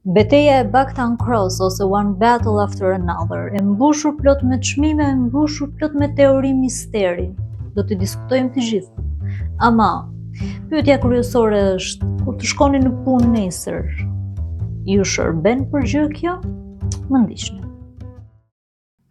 Betejë e Baghdad Cross ose One Battle After Another, e mbushur plot me çmime, e mbushur plot me teori misteri. Do të diskutojmë të gjithë. Ama, pyetja kryesore është, kur të shkoni në punë nesër, ju shërben për gjë kjo? Më ndiqni.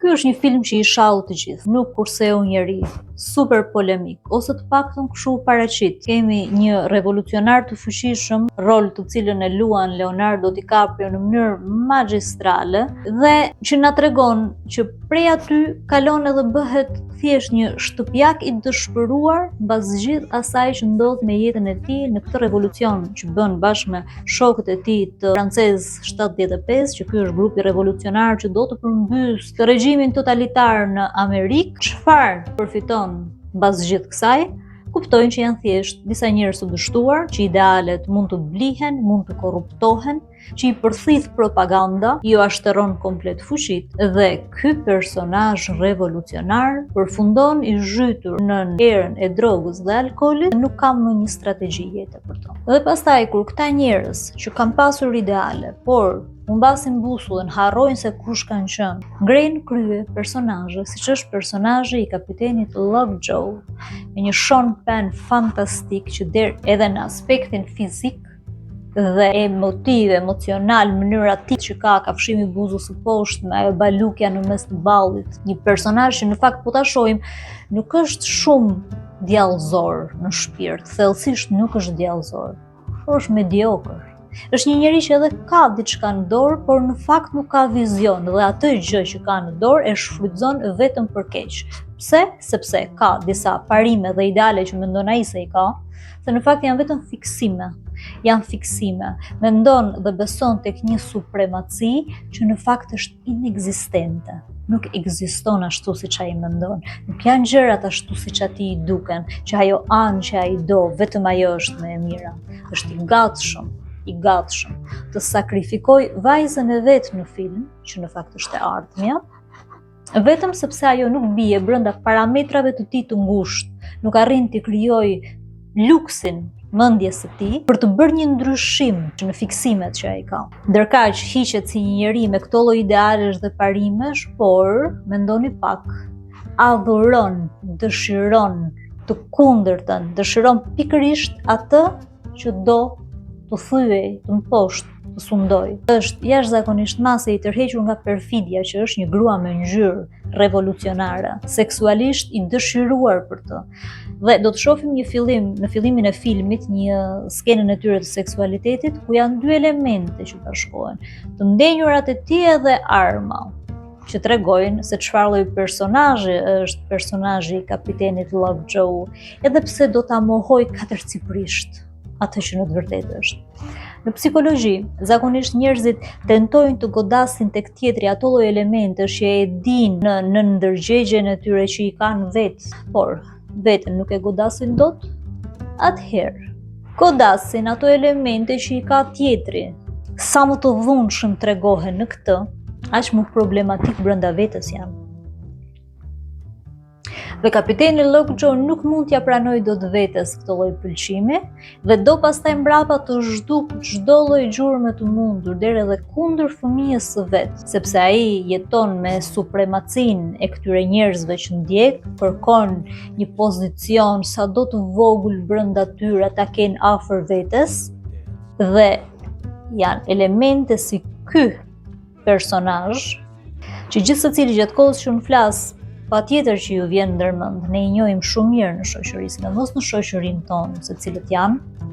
Ky është një film që i shau të gjithë, nuk kurseu njeri, super polemik, ose të paktën kështu paraqit. Kemi një revolucionar të fuqishëm, rol të cilën e luan Leonardo DiCaprio në mënyrë magjistrale, dhe që na tregon që prej aty kalon edhe bëhet thjesht një shtëpiak i dëshpëruar mbas gjithë asaj që ndodh me jetën e tij në këtë revolucion që bën bashkë me shokët e tij të francez 75, që ky është grupi revolucionar që do të përmbys të regjimin totalitar në Amerikë. Çfarë përfiton mbas gjithë kësaj? Kuptojnë që janë thjesht disa njerëz të dështuar, që idealet mund të blihen, mund të korruptohen, që i përthith propaganda, ju ashtëron komplet fuqitë, dhe ky personazh revolucionar përfundon i zhytur në erën e drogës dhe alkoolit, nuk ka më një strategji jete për to. Dhe pastaj kur këta njerëz që kanë pasur ideale, por humbasin busullën, harrojnë se kush kanë qenë, ngrejnë krye personazhe, siç është personazhi i kapitenit Lovejoy, me një Sean Penn fantastik që der edhe në aspektin fizik dhe emocional, mënyra që ka kafshimi buzës së poshtë me ajo balukja në mes të ballit, një personazh që në fakt po ta shohim nuk është shumë djallëzor në shpirt, thellësisht nuk është djallëzor, është mediokër. Është një njerëz që edhe ka diçka në dorë, por në fakt nuk ka vizion, dhe atë gjë që ka në dorë e shfrytëzon vetëm për keq. Pse? Sepse ka disa parime dhe ideale që mendon ai se i ka, se në fakt janë vetëm fiksime. Janë fiksime. Mendon dhe beson tek një supremaci që në fakt është inekzistente. Nuk ekziston ashtu siç ai mendon. Nuk janë gjërat ashtu siç atij i duken, që ajo anë që ai do, vetëm ajo është më e mira. Është i gatshëm të sakrifikoj vajzën e vet në film, që në fakt është e ardhmja, vetëm sepse ajo nuk bie brenda parametrave të tij të ngushtë, nuk arrin të krijojë luksin mendjes së tij për të bërë një ndryshim në fiksimet që ai ka. Ndërkaq hiqet si një njerëz me këto lloj idealesh dhe parimesh, por mendoni pak, adhuron, dëshiron të kundërtën, dëshiron pikërisht atë që do të thyej, të mposhtë, të sundoj. Është jashtëzakonisht mase i tërhequr nga perfidja, që është një grua me ngjyrë revolucionare, seksualisht i dëshiruar për të. Dhe do të shohim një fillim, në fillimin e filmit, një skenën e tyre të seksualitetit, ku janë dy elemente që bashkohen, të ndenjurat e tij dhe arma, që tregojnë se çfarë lloj personazhi është personazhi i kapitenit Lovejoy, edhe pse do ta mohoj katërcipërisht atë që në të vërtetë është. Në psikologji, zakonisht njerëzit tentojnë të godasin tek tjetri ato lloj elementesh që e dinë në ndërgjegjen e tyre që i kanë vetë, por veten nuk e godasin dot. Atëherë, godasin ato elemente që i ka tjetri. Sa më të dhunshëm tregohen në këtë, aq më problematik brenda vetes janë. Dhe kapiteni Lovejoy nuk mund t'ja pranoj dot vetes këtë lloj pëlqimi, dhe do pastaj mbrapa të zhduk çdo lloj gjurme të mundur deri edhe kundër fëmijës së vet, sepse ai jeton me supremacinë e këtyre njerëzve që ndjek, kërkon një pozicion sado të vogël brenda tyre ta kenë afër vetes, dhe janë elemente si ky personazh që gjithë secili gjatë kohës që unë flas, patjetër që ju vjen ndërmend, ne i njohim shumë mirë në shoqëri, sidomos në shoqërinë tonë, se cilët janë,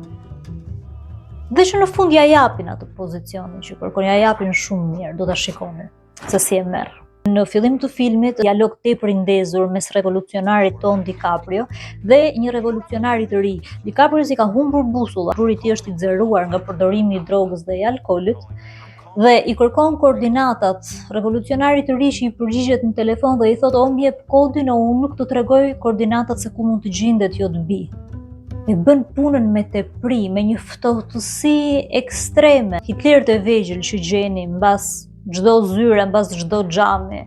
dhe që në fund ja japin atë pozicionin që kërkon, ja japin shumë mirë, do ta shikoni se si e merr. Në fillim të filmit, dialog tepër i ndezur mes revolucionarit ton DiCaprio dhe një revolucionari të ri. DiCaprio si ka humbur busulla, zhuri i tij është i xeruar nga përdorimi i drogës dhe i alkoolit, dhe i kërkon koordinatat revolucionarit të ri, që i përgjigjet në telefon dhe i thotë, o më jep kodin, o unë nuk të tregoj koordinatat se ku mund të gjendet jo të bi. E bën punën me tepri, me një ftohtësi ekstreme. Hitlerët e vegjël që gjeni mbas çdo zyre, mbas çdo xhami,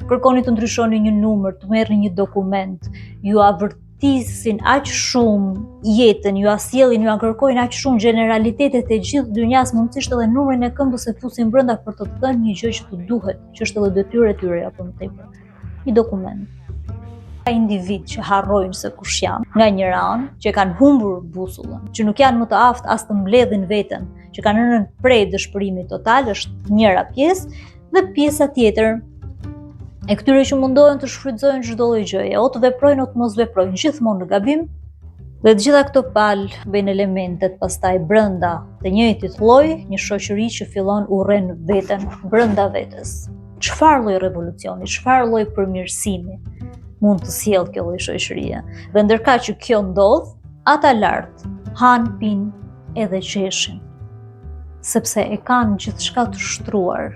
kërkoni të ndryshoni një numër, të merrni një dokument, ju bërtisin aq shumë jetën, ju asjellin, ju kërkojnë aq shumë generalitetet e gjithë dynjas, mundësisht edhe numrin e këmbës e fusin brenda për të thënë një gjë që të duhet, që është edhe detyrë e tyre apo më tepër. Një dokument. Ka individ që harrojnë se kush janë, nga njëra anë, që kanë humbur busullën, që nuk janë më të aftë as të mbledhin veten, që kanë rënë prej dëshpërimit total, është njëra pjesë, dhe pjesa tjetër e këtyre që mundohen të shfrytëzojnë çdo lloj gjëje, o të veprojnë o të mos veprojnë, gjithmonë në gabim, dhe të gjitha këto palë bëjnë elementet pastaj brenda të njëjtit lloji, një shoqëri që fillon urren veten brenda vetes. Çfarë lloj revolucioni, çfarë lloj përmirësimi mund të sjellë kjo lloj shoqërie? Dhe ndërkaq që kjo ndodh, ata lart han, pinë edhe qeshin, sepse e kanë gjithçka të shtruar.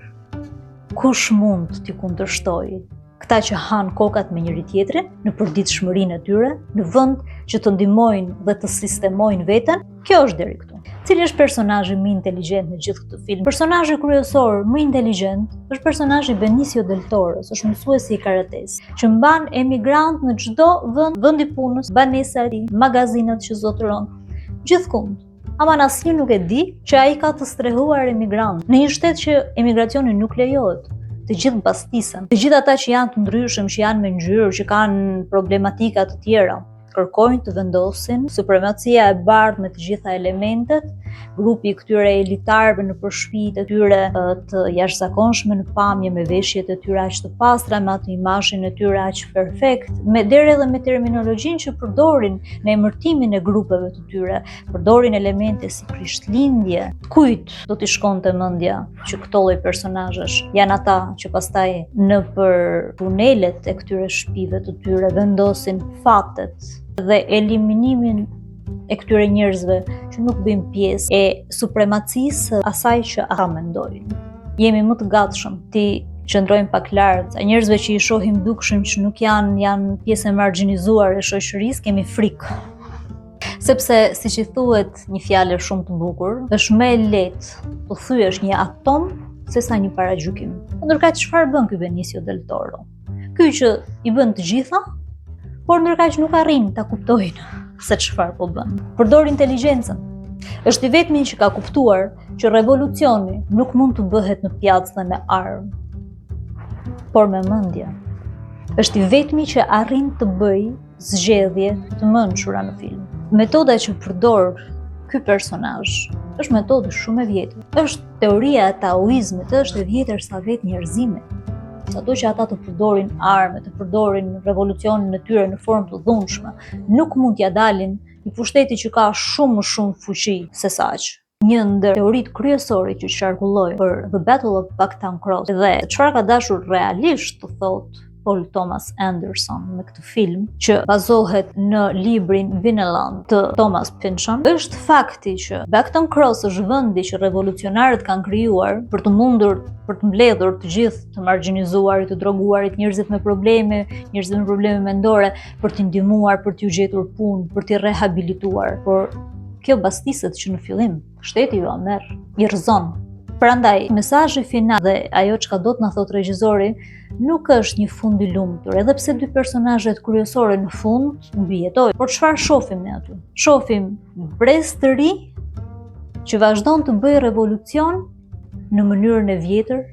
Kush mund t'i kundërshtojë këta që han kokat me njëri tjetrin në përditshmërinë e tyre, në vend që të ndihmojnë dhe të sistemojnë veten? Kjo është deri këtu. Cili është personazhi më inteligjent në gjithë këtë film? Personazhi kryesor më inteligjent është personazhi Benicio del Toro, është mësuesi i karates, që mban emigrant në çdo vend i punës, banesari, magazinat që zotëron, gjithkund. Ama asnjë nuk e di që ai ka të strehuar emigrant në një shtet që emigracioni nuk lejohet. Të gjithë mbastisen, të gjithë ata që janë të ndryshëm, që janë me ngjyrë, që kanë problematika të tjera, kërkojnë të vendosin supremacia e bardhë me të gjitha elementet, grupi i këtyre elitarëve në përshpijtë e tyre të jashtëzakonshme në pamje, me veshjet e tyre aq të pastra, me atë imazhin e tyre aq perfekt, me deri edhe me terminologjinë që përdorin në emërtimin e grupeve të tyre, përdorin elemente si Krishtlindje. Kujt do t'i shkonte mendja që këto lloj personazhesh janë ata që pastaj nëpër tunelet e këtyre shtëpive të tyre vendosin fatet dhe eliminimin e këtyre njerëzve që nuk bëjnë pjesë e supremacisë asaj që ata mendojnë. Jemi më të gatshëm ti qëndrojmë pak lart, njerëzve që i shohim dukshëm që nuk janë pjesë e marginalizuar e shoqërisë, kemi frikë. Sepse, siç i thuhet një fjalë shumë të bukur, është më e lehtë të thyesh një atom sesa një paragjykim. Ndërkaq çfarë bën ky Benicio del Toro? Ky që i bën të gjitha, por ndërkaq nuk arrin ta kuptojnë se çfarë po bën. Përdor inteligjencën. Është i vetmi që ka kuptuar që revolucioni nuk mund të bëhet në pjatës dhe me armë, por me mendje. Është i vetmi që arrin të bëjë zgjedhje të mençura në film. Metoda që përdor ky personazh është metodë shumë e vjetër. Është teoria e taoizmit, është e vjetër sa vetë njerëzimi. Sado që ata të përdorin armë, të përdorin revolucionin e tyre në formë të dhunshme, nuk mund t'ja dalin një pushteti që ka shumë më shumë fuqi se saq. Një ndër teoritë kryesore që qarkulloi për The Battle of Bucktown Cross dhe çfarë ka dashur realisht të thotë Paul Thomas Anderson me këtë film, që bazohet në librin Vineland të Thomas Pynchon, është fakti që Bucktown Cross është vendi që revolucionarët kanë krijuar për të mundur për të mbledhur të gjithë të marginalizuarit, të droguarit, njerëzit me probleme mendore, për t'i ndihmuar, për t'u gjetur punë, për t'i rehabilituar. Por kjo bastiset që në fillim shteti ju merr, i rrëzon. Prandaj, mesazhi final dhe ajo çka do të na thotë regjizori nuk është një fund i lumtur, edhe pse dy personazhet kryesore në fund mbijetojnë. Por çfarë shohim ne aty? Shohim brez të ri që vazhdon të bëjë revolucion në mënyrën e vjetër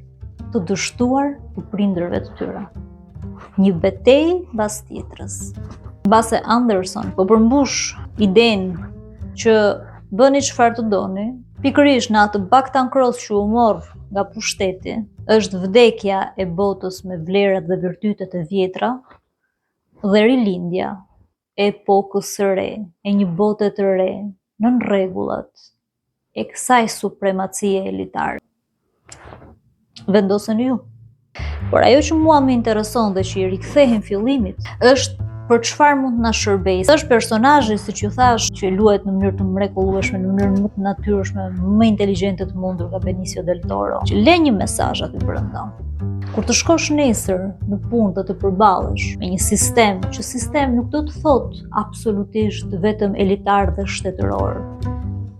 të dështuar të prindërve të tyre. Një betejë mbas tjetrës. Mbase Anderson po përmbush idenë që bëni çfarë të doni, pikërisht në atë Bucktown Cross që u morr nga pushteti, është vdekja e botës me vlerat dhe virtytet e vjetra dhe rilindja e epokës së re, e një bote të re, nën rregullat e kësaj supremacie elitare. Vendoseni ju. Por ajo që mua më intereson dhe që i rikthehen fillimit është për çfarë mund të na shërbejë. Është personazhi, siç ju thash, që luhet në mënyrë të mrekullueshme, në mënyrë më të natyrshme, më inteligjente të mundur nga Benicio del Toro, që le një mesazh aty brenda. Kur të shkosh nesër në punë dhe të përballesh me një sistem, që sistem nuk do të thotë absolutisht vetëm elitar dhe shtetëror.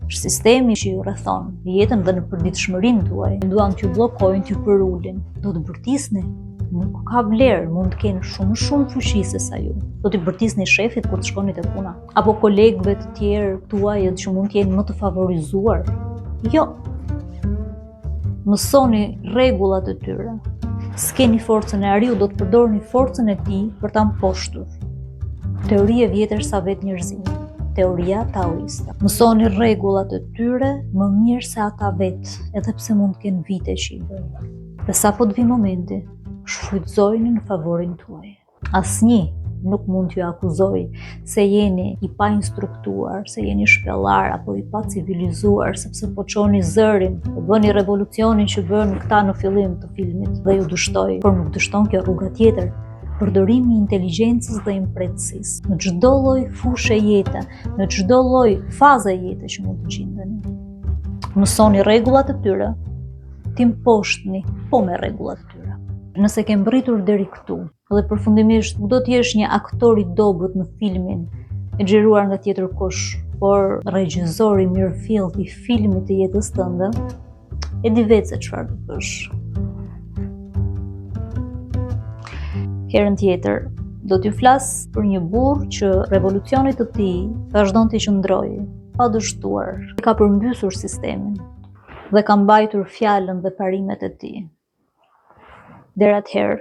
Është sistemi që ju rrethon jetën dhe në përditshmërinë tuaj, duan t'ju bllokojnë, t'ju përulin. Do të bërtisni nuk ka vlerë, mund të kenë shumë fuqi se sa ju. Do t'i bërtisni shefit kur të shkoni te puna, apo kolegëve të tjerë tuaj që mund të jenë më të favorizuar. Jo. Mësoni rregullat e tyre. S'keni forcën e ariu, do të përdorni forcën e tij për ta mposhtur. Teori e vjetër sa vetë njerëzimi. Teoria taoiste. Mësoni rregullat e tyre më mirë se ata vetë, edhe pse mund të kenë vite që i bëjnë. Dhe sa po të vi momenti, shfrytëzojeni në favorin tuaj. Asnjë nuk mund t'ju akuzoj se jeni i pa instruktuar, se jeni shpellar apo i pa civilizuar, sepse po çoni zërin, po bëni revolucionin që bën këta në fillim të filmit dhe ju dështoi, por nuk dështon kjo rruga tjetër. Përdorimi i inteligjencës dhe impretësisë në çdo lloj fushë jete, në çdo lloj faze jete që mund të gjendeni. Mësoni rregullat e tyre, ti mposhtni po me rregullat e tyre. Nëse ke mbërritur deri këtu, dhe përfundimisht nuk do të jesh një aktor i dobët në filmin e xhiruar nga tjetër kush, por regjizori mirëfillt i filmit të jetës tënde, e di vetë se çfarë do të bësh. Herën tjetër, do t'ju flas për një burr që revolucionit të tij vazhdon të qëndrojë, pa dështuar, ka përmbysur sistemin dhe ka mbajtur fjalën dhe parimet e tij. Deri atëherë,